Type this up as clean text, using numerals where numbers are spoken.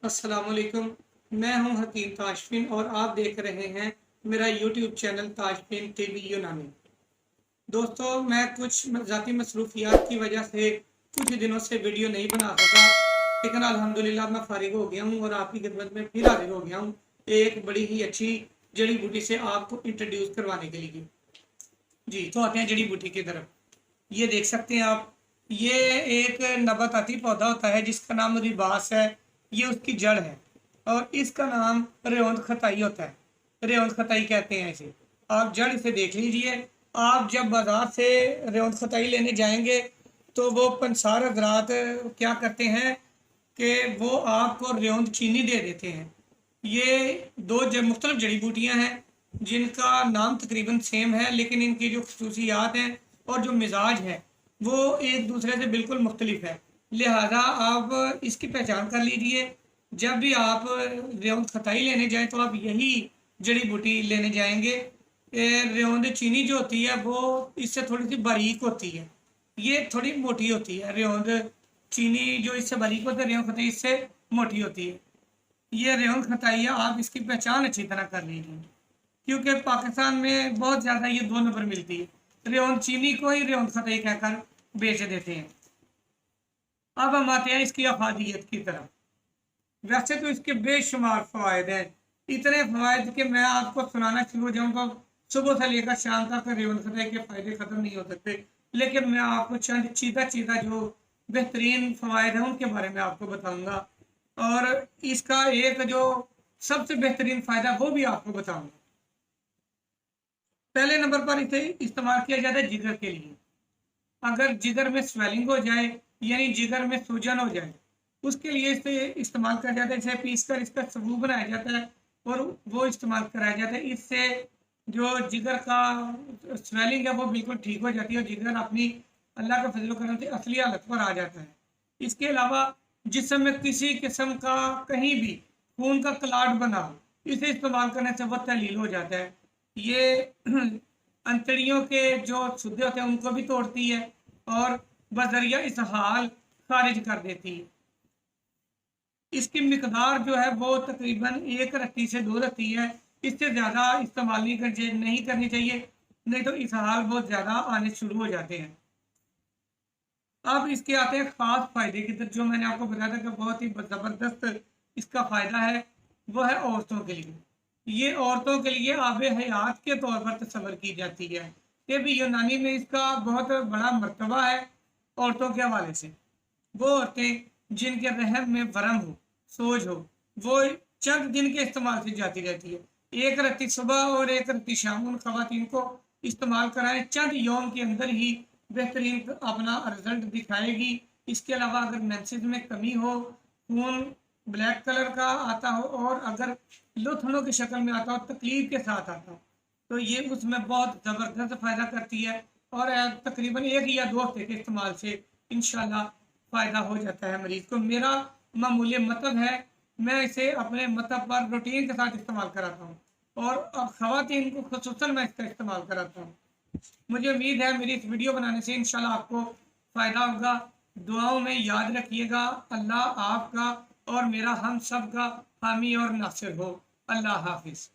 अस्सलाम वालेकुम। मैं हूं हकीम ताशफिन और आप देख रहे हैं मेरा यूट्यूब चैनल ताशफिन टीवी यूनानी। दोस्तों, मैं कुछ ज़ाती मसरूफियात की वजह से कुछ दिनों से वीडियो नहीं बना सका, लेकिन अल्हम्दुलिल्लाह मैं फारिग हो गया हूं और आपकी खिदमत में फिर हाजिर हो गया हूं एक बड़ी ही अच्छी जड़ी बूटी से आपको इंट्रोड्यूस करवाने के लिए। जी, तो आते हैं जड़ी बूटी की तरफ। ये देख सकते हैं आप, ये एक नबाताती पौधा होता है जिसका नाम रिबास है। ये उसकी जड़ है और इसका नाम रेवंत खताई होता है। रेवंत खताई कहते हैं इसे। आप जड़ इसे देख लीजिए। आप जब बाजार से रेवंत खताई लेने जाएंगे तो वो पंसार हजरात क्या करते हैं कि वो आपको रेवंत चीनी दे देते हैं। ये दो मुख्तलिफ जड़ी बूटियाँ हैं जिनका नाम तकरीबन सेम है, लेकिन इनकी जो खसूसियात हैं और जो मिजाज है वो एक दूसरे से बिल्कुल मुख्तलिफ है। लिहाजा आप इसकी पहचान कर लीजिए। जब भी आप रेवंत खताई लेने जाएं तो आप यही जड़ी बूटी लेने जाएंगे। रेवंत चीनी जो होती है वो इससे थोड़ी सी बारीक होती है, ये थोड़ी मोटी होती है। रेवंत चीनी जो इससे बारीक होती है, रेवंत खताई इससे मोटी होती है। ये रेवंत खताई है, आप इसकी पहचान अच्छी तरह कर लीजिए, क्योंकि पाकिस्तान में बहुत ज़्यादा ये दो नंबर मिलती है। रेवंत चीनी को ही रेवंत खताई कहकर बेच देते हैं। अब हम आते हैं इसकी अफादियत की तरफ। वैसे तो इसके बेशुमार फ़वाद हैं, इतने फ़वाद कि मैं आपको सुनाना शुरू हो जाऊँ तो सुबह से लेकर शाम तक रेवंत खताई के फ़ायदे ख़त्म नहीं हो सकते। लेकिन मैं आपको चंद चीता चीता जो बेहतरीन फ़वाद हैं उनके बारे में आपको बताऊँगा, और इसका एक जो सबसे बेहतरीन फ़ायदा वो भी आपको बताऊँगा। पहले नंबर पर इसे इस्तेमाल किया जाता है जिगर के लिए। अगर जिगर में स्वेलिंग हो जाए यानी जिगर में सूजन हो जाए, उसके लिए इसे इस्तेमाल किया जाता है। इसे पीस कर इसका सबूत बनाया जाता है और वो इस्तेमाल कराया जाता है। इससे जो जिगर का स्वेलिंग है वो बिल्कुल ठीक हो जाती है और जिगर अपनी अल्लाह के फजल करम से असली हालत पर आ जाता है। इसके अलावा जिस्म में किसी किस्म का कहीं भी खून का क्लाट बना हो, इसे इस्तेमाल करने से वह तहलील हो जाता है। ये अंतड़ियों के जो छुदे होते हैं उनको भी तोड़ती है और बजरिया इसहाल खारिज कर देती है। इसकी मिकदार जो है वो तकरीबन 1 रत्ती से 2 रत्ती है। इससे ज़्यादा इस्तेमाल नहीं करनी चाहिए, नहीं तो इसहाल बहुत ज़्यादा आने शुरू हो जाते हैं। अब इसके आते हैं ख़ास फ़ायदे की तरफ। जो मैंने आपको बताया था कि बहुत ही ज़बरदस्त इसका फ़ायदा है, वो है औरतों के लिए। ये औरतों के लिए आब हयात के तौर पर तस्वर की जाती है। ये भी यूनानी में इसका बहुत बड़ा मर्तबा है औरतों के हवाले से। वो औरतें जिनके रहम में वरम हो, सोज हो, वो चंद दिन के इस्तेमाल से जाती रहती है। 1 रत्ती सुबह और 1 रत्ती शाम उन खवातीन को इस्तेमाल कराएं, चंद यौम के अंदर ही बेहतरीन अपना रिजल्ट दिखाएगी। इसके अलावा अगर मेंसेस में कमी हो, खून ब्लैक कलर का आता हो और अगर लुथनों की शक्ल में आता हो, तकलीफ के साथ आता हो, तो ये उसमें बहुत ज़बरदस्त फ़ायदा करती है। और तकरीबन 1 या 2 हफ्ते के इस्तेमाल से इंशाल्लाह फ़ायदा हो जाता है मरीज़ को। मेरा मामूली मतलब है, मैं इसे अपने मतलब पर रूटीन के साथ इस्तेमाल कराता हूँ और अब ख़वातीन को खुसूसन मैं इसका इस्तेमाल कराता हूँ। मुझे उम्मीद है मेरी इस वीडियो बनाने से इंशाल्लाह आपको फ़ायदा होगा। दुआओं में याद रखिएगा। अल्लाह आपका और मेरा हम सब का हामी और नासिर हो। अल्लाह हाफिज़।